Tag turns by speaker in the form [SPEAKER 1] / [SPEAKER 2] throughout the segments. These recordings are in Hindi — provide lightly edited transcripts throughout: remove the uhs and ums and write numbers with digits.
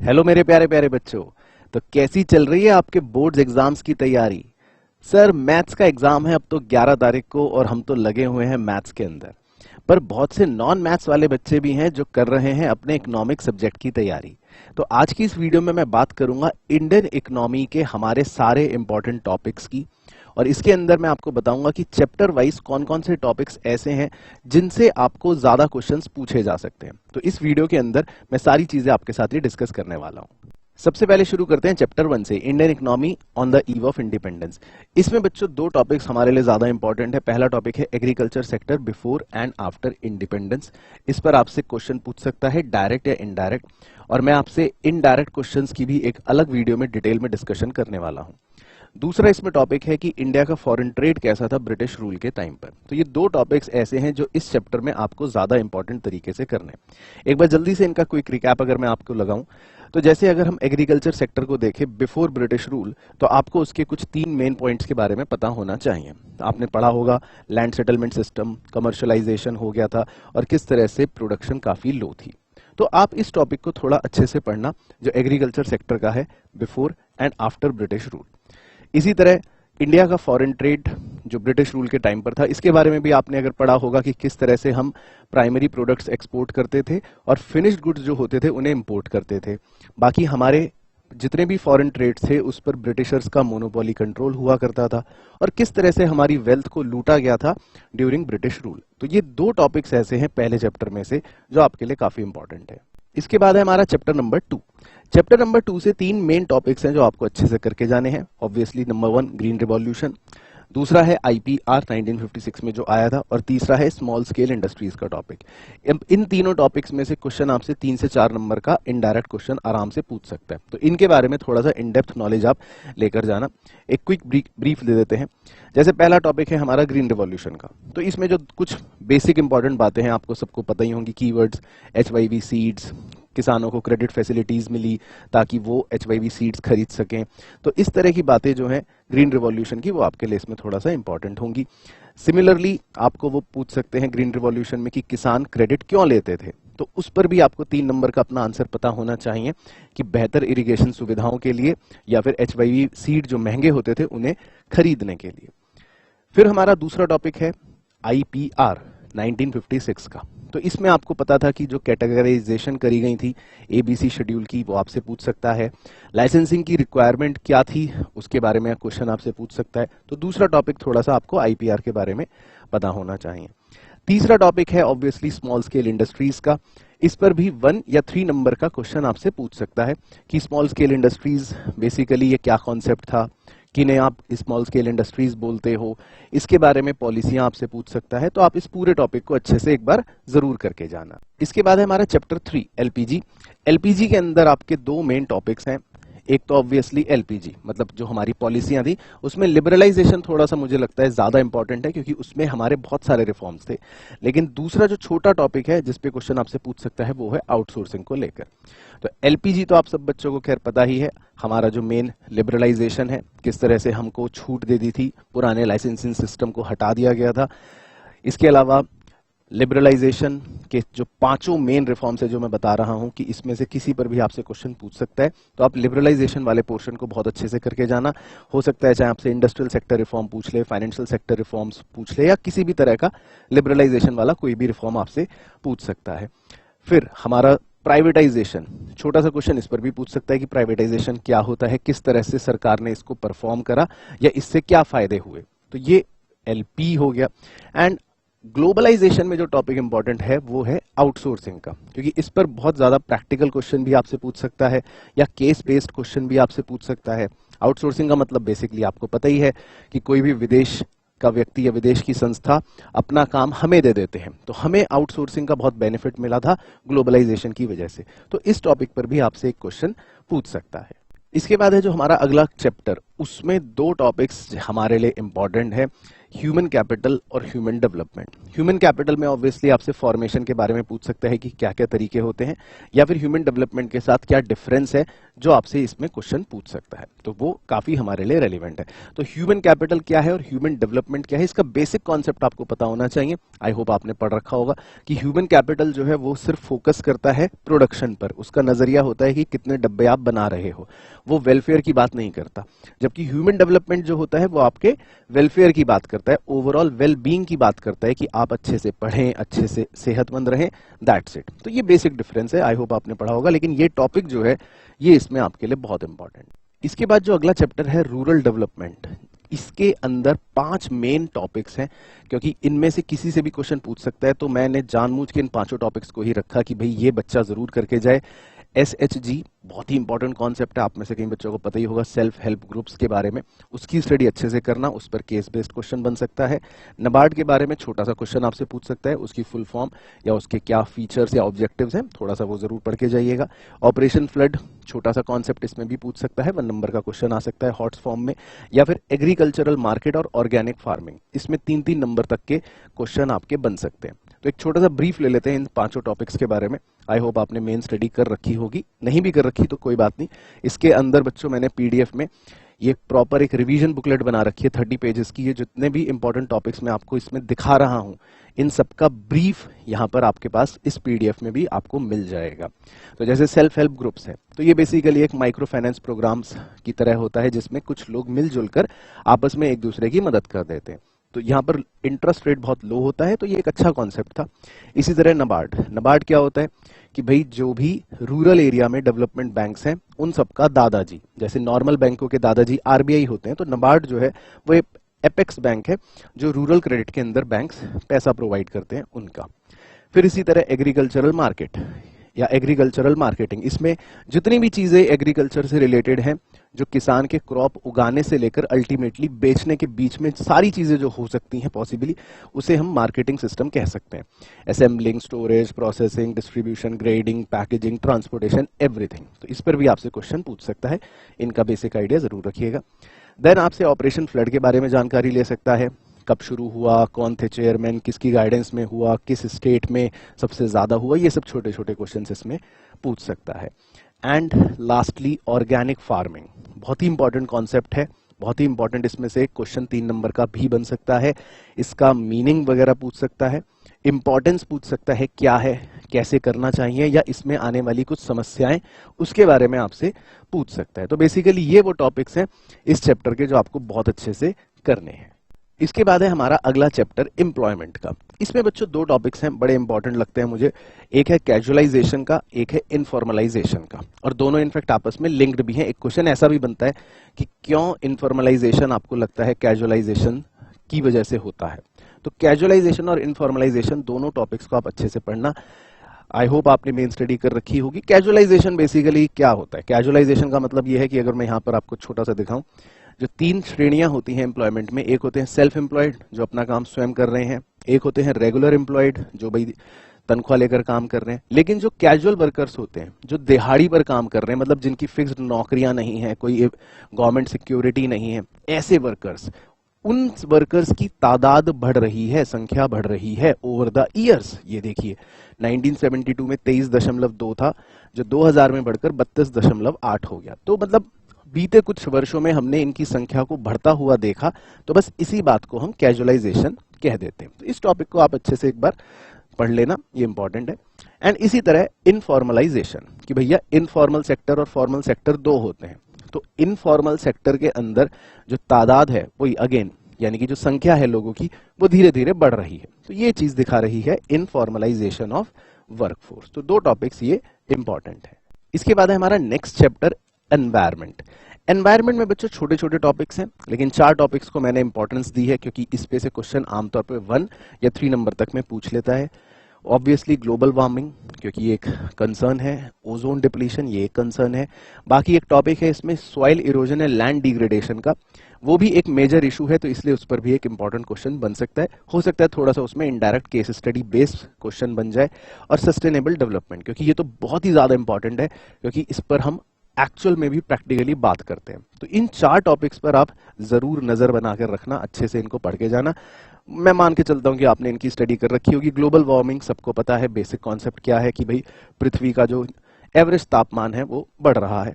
[SPEAKER 1] हेलो मेरे प्यारे प्यारे बच्चों। तो कैसी चल रही है आपके बोर्ड्स एग्जाम्स की तैयारी? सर मैथ्स का एग्जाम है अब तो 11 तारीख को और हम तो लगे हुए हैं मैथ्स के अंदर। पर बहुत से नॉन मैथ्स वाले बच्चे भी हैं जो कर रहे हैं अपने इकोनॉमिक सब्जेक्ट की तैयारी। तो आज की इस वीडियो में मैं बात करूंगा इंडियन इकोनॉमी के हमारे सारे इंपॉर्टेंट टॉपिक्स की। और इसके अंदर मैं आपको बताऊंगा कि चैप्टर वाइज कौन कौन से टॉपिक्स ऐसे हैं जिनसे आपको ज्यादा क्वेश्चंस पूछे जा सकते हैं। तो इस वीडियो के अंदर मैं सारी चीजें आपके साथ ही डिस्कस करने वाला हूं। सबसे पहले शुरू करते हैं चैप्टर 1 से, Indian economy on the eve of independence. इसमें बच्चों दो टॉपिक्स हमारे लिए ज्यादा इंपॉर्टेंट है। पहला टॉपिक है agriculture sector before and after independence. इस पर आपसे क्वेश्चन पूछ सकता है डायरेक्ट या इनडायरेक्ट, और मैं आपसे इनडायरेक्ट क्वेश्चंस की भी एक अलग वीडियो में डिटेल में डिस्कशन करने वाला हूं। दूसरा इसमें टॉपिक है कि इंडिया का फॉरेन ट्रेड कैसा था ब्रिटिश रूल के टाइम पर। तो ये दो टॉपिक्स ऐसे हैं जो इस चैप्टर में आपको ज्यादा इंपॉर्टेंट तरीके से करने हैं। एक बार जल्दी से इनका क्विक रिकैप अगर मैं आपको लगाऊं तो जैसे अगर हम एग्रीकल्चर सेक्टर को देखें बिफोर ब्रिटिश रूल, तो आपको उसके कुछ 3 मेन पॉइंट्स के बारे में पता होना चाहिए। आपने पढ़ा होगा लैंड सेटलमेंट सिस्टम, कमर्शलाइजेशन हो गया था और किस तरह से प्रोडक्शन काफी लो थी। तो आप इस टॉपिक को थोड़ा अच्छे से पढ़ना जो एग्रीकल्चर सेक्टर का है before and after British rule. इसी तरह इंडिया का फॉरेन ट्रेड जो ब्रिटिश रूल के टाइम पर था, इसके बारे में भी आपने अगर पढ़ा होगा कि किस तरह से हम प्राइमरी प्रोडक्ट्स एक्सपोर्ट करते थे और फिनिश्ड गुड्स जो होते थे उन्हें इंपोर्ट करते थे। बाकी हमारे जितने भी फॉरेन ट्रेड थे उस पर ब्रिटिशर्स का मोनोपोली कंट्रोल हुआ करता था और किस तरह से हमारी वेल्थ को लूटा गया था ड्यूरिंग ब्रिटिश रूल। तो ये दो टॉपिक्स ऐसे हैं पहले चैप्टर में से जो आपके लिए काफी इंपॉर्टेंट है। इसके बाद है हमारा चैप्टर नंबर 2। चैप्टर नंबर 2 से 3 मेन टॉपिक्स हैं जो आपको अच्छे से करके जाने हैं। ऑब्वियसली नंबर 1 ग्रीन रिवॉल्यूशन, दूसरा है आईपीआर 1956 में जो आया था, और तीसरा है स्मॉल स्केल इंडस्ट्रीज का टॉपिक। इन तीनों टॉपिक्स में से क्वेश्चन आपसे 3 से 4 नंबर का इनडायरेक्ट क्वेश्चन आराम से पूछ सकता है। तो इनके बारे में थोड़ा सा इन डेप्थ नॉलेज आप लेकर जाना। एक क्विक ब्रीफ दे देते हैं। जैसे पहला टॉपिक है हमारा ग्रीन रिवॉल्यूशन का, तो इसमें जो कुछ बेसिक इंपॉर्टेंट बातें हैं आपको सबको पता ही होंगी। कीवर्ड्स, HYV सीड्स, किसानों को क्रेडिट फैसिलिटीज मिली ताकि वो HYV सीड्स खरीद सकें। तो इस तरह की बातें जो हैं ग्रीन रिवॉल्यूशन की, वो आपके लिए इसमें थोड़ा सा इंपॉर्टेंट होंगी। सिमिलरली आपको वो पूछ सकते हैं ग्रीन रिवॉल्यूशन में कि किसान क्रेडिट क्यों लेते थे, तो उस पर भी आपको 3 नंबर का अपना आंसर पता होना चाहिए कि बेहतर इरिगेशन सुविधाओं के लिए या फिर HYV सीड जो महंगे होते थे उन्हें खरीदने के लिए। फिर हमारा दूसरा टॉपिक है IPR 1956 का। तो इसमें आपको पता था कि जो कैटेगराइजेशन करी गई थी ABC शेड्यूल की, वो आपसे पूछ सकता है। लाइसेंसिंग की रिक्वायरमेंट क्या थी उसके बारे में क्वेश्चन आपसे पूछ सकता है। तो दूसरा टॉपिक थोड़ा सा आपको IPR के बारे में पता होना चाहिए। तीसरा टॉपिक है ऑब्वियसली स्मॉल स्केल इंडस्ट्रीज का। इस पर भी 1 या 3 नंबर का क्वेश्चन आपसे पूछ सकता है कि स्मॉल स्केल इंडस्ट्रीज बेसिकली ये क्या कॉन्सेप्ट था, किन्हें आप स्मॉल स्केल इंडस्ट्रीज बोलते हो, इसके बारे में पॉलिसियां आपसे पूछ सकता है। तो आप इस पूरे टॉपिक को अच्छे से एक बार जरूर करके जाना। इसके बाद है हमारा चैप्टर 3 LPG। LPG के अंदर आपके 2 मेन टॉपिक्स हैं। एक तो ऑब्वियसली LPG मतलब जो हमारी पॉलिसियां थी उसमें लिबरलाइजेशन थोड़ा सा मुझे लगता है ज्यादा इंपॉर्टेंट है क्योंकि उसमें हमारे बहुत सारे रिफॉर्म्स थे। लेकिन दूसरा जो छोटा टॉपिक है जिसपे क्वेश्चन आपसे पूछ सकता है वो है आउटसोर्सिंग को लेकर। तो LPG तो आप सब बच्चों को खैर पता ही है, हमारा जो मेन लिबरलाइजेशन है, किस तरह से हमको छूट दे दी थी, पुराने लाइसेंसिंग सिस्टम को हटा दिया गया था। इसके अलावा लिबरलाइजेशन के जो 5 मेन रिफॉर्म्स है जो मैं बता रहा हूं कि इसमें से किसी पर भी आपसे क्वेश्चन पूछ सकता है। तो आप लिबरलाइजेशन वाले पोर्शन को बहुत अच्छे से करके जाना। हो सकता है चाहे आपसे इंडस्ट्रियल सेक्टर रिफॉर्म पूछ ले, फाइनेंशियल सेक्टर रिफॉर्म्स पूछ ले, या किसी भी तरह का लिबरलाइजेशन वाला कोई भी रिफॉर्म आपसे पूछ सकता है। फिर हमारा प्राइवेटाइजेशन, छोटा सा क्वेश्चन इस पर भी पूछ सकता है कि प्राइवेटाइजेशन क्या होता है, किस तरह से सरकार ने इसको परफॉर्म करा या इससे क्या फायदे हुए। तो ये LP हो गया। एंड ग्लोबलाइजेशन में जो टॉपिक इंपॉर्टेंट है वो है आउटसोर्सिंग का, क्योंकि इस पर बहुत ज्यादा प्रैक्टिकल क्वेश्चन भी आपसे पूछ सकता है या केस बेस्ड क्वेश्चन भी आपसे पूछ सकता है। आउटसोर्सिंग का मतलब बेसिकली आपको पता ही है कि कोई भी विदेश का व्यक्ति या विदेश की संस्था अपना काम हमें दे देते हैं, तो हमें आउटसोर्सिंग का बहुत बेनिफिट मिला था ग्लोबलाइजेशन की वजह से। तो इस टॉपिक पर भी आपसे एक क्वेश्चन पूछ सकता है। इसके बाद है जो हमारा अगला चैप्टर, उसमें 2 टॉपिक्स हमारे लिए इंपॉर्टेंट है। ह्यूमन कैपिटल और ह्यूमन डेवलपमेंट। ह्यूमन कैपिटल में ऑब्वियसली आपसे फॉर्मेशन के बारे में पूछ सकता है कि क्या क्या तरीके होते हैं, या फिर ह्यूमन डेवलपमेंट के साथ क्या डिफरेंस है, जो आपसे इसमें क्वेश्चन पूछ सकता है, तो वो काफी हमारे लिए रेलिवेंट है। तो ह्यूमन कैपिटल क्या है और ह्यूमन डेवलपमेंट क्या है, इसका बेसिक कॉन्सेप्ट आपको पता होना चाहिए। आई होप आपने पढ़ रखा होगा कि ह्यूमन कैपिटल जो है वो सिर्फ फोकस करता है प्रोडक्शन पर, उसका नजरिया होता है कि कितने डब्बे आप बना रहे हो, वो वेलफेयर की बात नहीं करता। जबकि ह्यूमन डेवलपमेंट जो होता है वो आपके वेलफेयर की बात करता है, ओवरऑल वेल बीइंग की बात करता है कि आप अच्छे से पढ़ें, अच्छे से सेहतमंद रहें, दैट्स इट। तो ये बेसिक डिफरेंस है, आई होप आपने पढ़ा होगा, लेकिन ये टॉपिक जो है ये इसमें आपके लिए बहुत इंपॉर्टेंट। इसके बाद जो अगला चैप्टर है रूरल डेवलपमेंट, इसके अंदर 5 मेन टॉपिक्स हैं, क्योंकि इनमें से किसी से भी क्वेश्चन पूछ सकता है, तो मैंने जानबूझ के इन 5 टॉपिक्स को ही रखा कि भाई ये बच्चा जरूर करके जाए। SHG बहुत ही इंपॉर्टेंट कॉन्सेप्ट है, आप में से कई बच्चों को पता ही होगा, सेल्फ हेल्प ग्रुप्स के बारे में, उसकी स्टडी अच्छे से करना, उस पर केस बेस्ड क्वेश्चन बन सकता है। नाबार्ड के बारे में छोटा सा क्वेश्चन आपसे पूछ सकता है, उसकी फुल फॉर्म या उसके क्या फीचर्स या ऑब्जेक्टिव्स हैं, थोड़ा सा वो जरूर पढ़ के जाइएगा। ऑपरेशन फ्लड छोटा सा कॉन्सेप्ट इसमें भी पूछ सकता है, 1 नंबर का क्वेश्चन आ सकता है हॉट्स फॉर्म में। या फिर एग्रीकल्चरल मार्केट और ऑर्गेनिक फार्मिंग, इसमें 3-3 नंबर तक के क्वेश्चन आपके बन सकते हैं। तो एक छोटा सा ब्रीफ ले लेते हैं इन 5 टॉपिक्स के बारे में। आई होप आपने मेन स्टडी कर रखी होगी, नहीं भी कर रखी तो कोई बात नहीं। इसके अंदर बच्चों मैंने PDF में ये प्रॉपर एक रिवीजन बुकलेट बना रखी है 30 पेजेस की। ये जितने भी इंपॉर्टेंट टॉपिक्स मैं आपको इसमें दिखा रहा हूं, इन सबका ब्रीफ यहाँ पर आपके पास इस PDF में भी आपको मिल जाएगा। तो जैसे सेल्फ हेल्प ग्रुप्स है, तो ये बेसिकली एक माइक्रो फाइनेंस प्रोग्राम्स की तरह होता है, जिसमें कुछ लोग मिलजुल कर आपस में एक दूसरे की मदद कर देते हैं। तो यहाँ पर इंटरेस्ट रेट बहुत लो होता है, तो ये एक अच्छा कॉन्सेप्ट था। इसी तरह नाबार्ड क्या होता है कि भाई जो भी रूरल एरिया में डेवलपमेंट बैंक्स हैं, उन सबका दादाजी, जैसे नॉर्मल बैंकों के दादाजी RBI होते हैं, तो नाबार्ड जो है वो एक एपेक्स बैंक है, जो रूरल क्रेडिट के अंदर बैंक्स पैसा प्रोवाइड करते हैं उनका। फिर इसी तरह एग्रीकल्चरल मार्केट या एग्रीकल्चरल मार्केटिंग, इसमें जितनी भी चीजें एग्रीकल्चर से रिलेटेड हैं, जो किसान के क्रॉप उगाने से लेकर अल्टीमेटली बेचने के बीच में सारी चीजें जो हो सकती हैं पॉसिबली, उसे हम मार्केटिंग सिस्टम कह सकते हैं। Assembling, storage, processing, distribution, grading, packaging, transportation, everything. तो इस पर भी आपसे क्वेश्चन पूछ सकता है, इनका बेसिक आइडिया जरूर रखिएगा। देन आपसे ऑपरेशन फ्लड के बारे में जानकारी ले सकता है, कब शुरू हुआ, कौन थे चेयरमैन, किसकी गाइडेंस में हुआ, किस स्टेट में सबसे ज्यादा हुआ, ये सब छोटे छोटे क्वेश्चन इसमें पूछ सकता है। एंड लास्टली ऑर्गेनिक फार्मिंग, बहुत ही इंपॉर्टेंट कॉन्सेप्ट है, बहुत ही इंपॉर्टेंट, इसमें से क्वेश्चन 3 नंबर का भी बन सकता है। इसका मीनिंग वगैरह पूछ सकता है, इंपॉर्टेंस पूछ सकता है क्या है, कैसे करना चाहिए, या इसमें आने वाली कुछ समस्याएं उसके बारे में आपसे पूछ सकता है। तो बेसिकली ये वो टॉपिक्स हैं इस चैप्टर के जो आपको बहुत अच्छे से करने हैं। इसके बाद है हमारा अगला चैप्टर एम्प्लॉयमेंट का। इसमें बच्चों 2 टॉपिक्स हैं, बड़े इंपॉर्टेंट लगते हैं मुझे, एक है कैजुअलाइजेशन का, एक है इनफॉर्मलाइजेशन का, और दोनों इनफैक्ट आपस में लिंक्ड भी हैं। एक क्वेश्चन ऐसा भी बनता है कि क्यों इनफॉर्मलाइजेशन आपको लगता है कैजुअलाइजेशन की वजह से होता है। तो कैजुअलाइजेशन और इनफॉर्मलाइजेशन दोनों टॉपिक्स को आप अच्छे से पढ़ना। आई होप आपने मेन स्टडी कर रखी होगी। कैजुअलाइजेशन बेसिकली क्या होता है? कैजुअलाइजेशन का मतलब यह है कि अगर मैं यहाँ पर आपको छोटा सा दिखाऊं, जो 3 श्रेणियां होती हैं एम्प्लॉयमेंट में, एक होते हैं सेल्फ एम्प्लॉयड जो अपना काम स्वयं कर रहे हैं, एक होते हैं रेगुलर एम्प्लॉयड जो भाई तनख्वाह लेकर काम कर रहे हैं, लेकिन जो कैजुअल वर्कर्स होते हैं, जो दिहाड़ी पर काम कर रहे हैं, मतलब जिनकी फिक्स्ड नौकरियां नहीं है, कोई गवर्नमेंट सिक्योरिटी नहीं है, ऐसे वर्कर्स, उन वर्कर्स की तादाद बढ़ रही है, संख्या बढ़ रही है ओवर द ईयर्स। ये देखिए 1972 में 23.2 था, जो 2000 में बढ़कर 32.8 हो गया। तो मतलब बीते कुछ वर्षों में हमने इनकी संख्या को बढ़ता हुआ देखा, तो बस इसी बात को हम कैजुअलाइजेशन कह देते हैं। तो इस टॉपिक को आप अच्छे से एक बार पढ़ लेना, ये इंपॉर्टेंट है। एंड इसी तरह इनफॉर्मलाइजेशन, कि भैया इनफॉर्मल सेक्टर और फॉर्मल सेक्टर 2 होते हैं। तो इनफॉर्मल सेक्टर के अंदर जो तादाद है वही अगेन, यानी कि जो संख्या है लोगों की, वो धीरे धीरे बढ़ रही है। तो ये चीज दिखा रही है इनफॉर्मलाइजेशन ऑफ वर्कफोर्स। तो 2 टॉपिक्स ये इंपॉर्टेंट है। इसके बाद है हमारा नेक्स्ट चैप्टर एनवायरमेंट। एनवायरमेंट में बच्चों छोटे छोटे टॉपिक्स हैं, लेकिन 4 टॉपिक्स को मैंने इंपॉर्टेंस दी है, क्योंकि इस पे से क्वेश्चन आमतौर पे 1 या 3 नंबर तक में पूछ लेता है। ऑब्वियसली ग्लोबल वार्मिंग, क्योंकि ये एक कंसर्न है। ओजोन डिप्लीशन, ये एक कंसर्न है। बाकी एक टॉपिक है इसमें soil erosion and land degradation का, वो भी एक मेजर इशू है, तो इसलिए उस पर भी एक इंपॉर्टेंट क्वेश्चन बन सकता है। हो सकता है थोड़ा सा उसमें indirect case study based question बन जाए। और सस्टेनेबल डेवलपमेंट, क्योंकि ये तो बहुत ही ज्यादा इंपॉर्टेंट है, क्योंकि इस पर हम एक्चुअल में भी प्रैक्टिकली बात करते हैं। तो इन 4 टॉपिक्स पर आप जरूर नजर बनाकर रखना, अच्छे से इनको पढ़ के जाना। मैं मान के चलता हूं कि आपने इनकी स्टडी कर रखी होगी। ग्लोबल वार्मिंग सबको पता है, बेसिक कॉन्सेप्ट क्या है कि भाई पृथ्वी का जो एवरेज तापमान है वो बढ़ रहा है।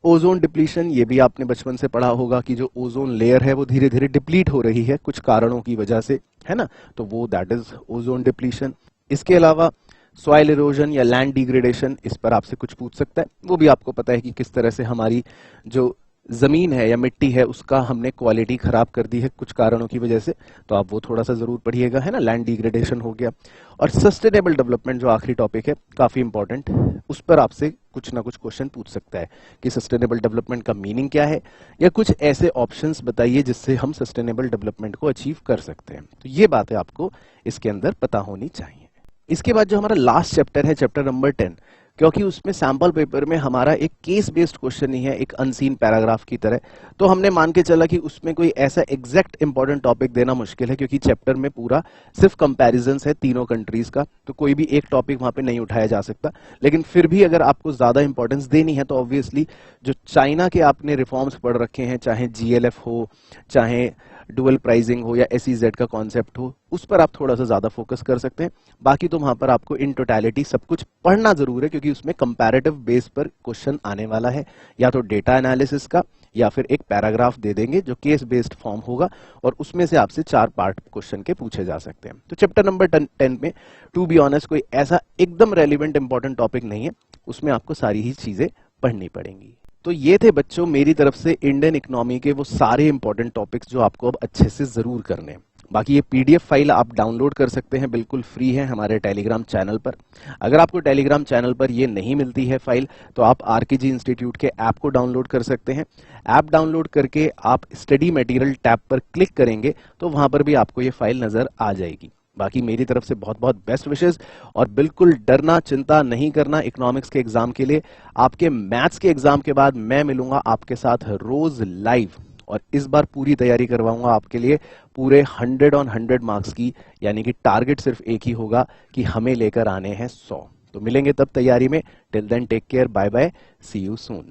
[SPEAKER 1] ओजोन डिप्लीशन, ये भी आपने बचपन से पढ़ा होगा कि जो ओजोन लेयर है वो धीरे धीरे डिप्लीट हो रही है कुछ कारणों की वजह से, है ना, तो वो दैट इज ओजोन डिप्लीशन। इसके अलावा सॉइल इरोजन या लैंड डिग्रेडेशन, इस पर आपसे कुछ पूछ सकता है। वो भी आपको पता है कि किस तरह से हमारी जो जमीन है या मिट्टी है उसका हमने क्वालिटी खराब कर दी है कुछ कारणों की वजह से, तो आप वो थोड़ा सा जरूर पढ़िएगा, है ना। लैंड डिग्रेडेशन हो गया। और सस्टेनेबल डेवलपमेंट जो आखिरी टॉपिक है, काफी इंपॉर्टेंट, उस पर आपसे कुछ ना कुछ क्वेश्चन पूछ सकता है कि सस्टेनेबल डेवलपमेंट का मीनिंग क्या है, या कुछ ऐसे ऑप्शंस बताइए जिससे हम सस्टेनेबल डेवलपमेंट को अचीव कर सकते हैं। तो ये बातें आपको इसके अंदर पता होनी चाहिए। इसके बाद जो हमारा लास्ट चैप्टर है, चैप्टर नंबर 10, क्योंकि उसमें सैंपल पेपर में हमारा एक केस बेस्ड क्वेश्चन ही है, एक अनसीन पैराग्राफ की तरह, तो हमने मान के चला कि उसमें कोई ऐसा एग्जैक्ट इंपॉर्टेंट टॉपिक देना मुश्किल है, क्योंकि चैप्टर में पूरा सिर्फ कंपैरिजंस है तीनों कंट्रीज का, तो कोई भी एक टॉपिक वहां पे नहीं उठाया जा सकता। लेकिन फिर भी अगर आपको ज्यादा इंपॉर्टेंस देनी है तो ऑब्वियसली जो चाइना के आपने रिफॉर्म्स पढ़ रखे हैं, चाहे जीएलएफ हो, चाहे डुअल प्राइसिंग हो, या एसईजेड का कॉन्सेप्ट हो, उस पर आप थोड़ा सा ज्यादा फोकस कर सकते हैं। बाकी तो वहां पर आपको इन टोटलिटी सब कुछ पढ़ना जरूर है, क्योंकि उसमें कंपैरेटिव बेस पर क्वेश्चन आने वाला है, या तो डेटा एनालिसिस का, या फिर एक पैराग्राफ दे देंगे जो केस बेस्ड फॉर्म होगा, और उसमें से आपसे 4 पार्ट क्वेश्चन के पूछे जा सकते हैं। तो चैप्टर नंबर 10 में टू बी ऑनेस्ट कोई ऐसा एकदम रेलिवेंट इंपॉर्टेंट टॉपिक नहीं है, उसमें आपको सारी ही चीजें पढ़नी पड़ेंगी। तो ये थे बच्चों मेरी तरफ से इंडियन इकोनॉमी के वो सारे इंपॉर्टेंट टॉपिक्स जो आपको अब अच्छे से जरूर करने हैं। बाकी ये पीडीएफ फाइल आप डाउनलोड कर सकते हैं, बिल्कुल फ्री है हमारे टेलीग्राम चैनल पर। अगर आपको टेलीग्राम चैनल पर ये नहीं मिलती है फाइल, तो आप आरकेजी इंस्टीट्यूट के ऐप को डाउनलोड कर सकते हैं। ऐप डाउनलोड करके आप स्टडी मटेरियल टैब पर क्लिक करेंगे तो वहां पर भी आपको ये फाइल नजर आ जाएगी। बाकी मेरी तरफ से बहुत बहुत बेस्ट विशेस, और बिल्कुल डरना चिंता नहीं करना इकोनॉमिक्स के एग्जाम के लिए। आपके मैथ्स के एग्जाम के बाद मैं मिलूंगा आपके साथ रोज लाइव, और इस बार पूरी तैयारी करवाऊंगा आपके लिए पूरे 100 ऑन 100 मार्क्स की, यानी कि टारगेट सिर्फ एक ही होगा कि हमें लेकर आने हैं 100। तो मिलेंगे तब तैयारी में। Till then take care, bye bye, see you soon.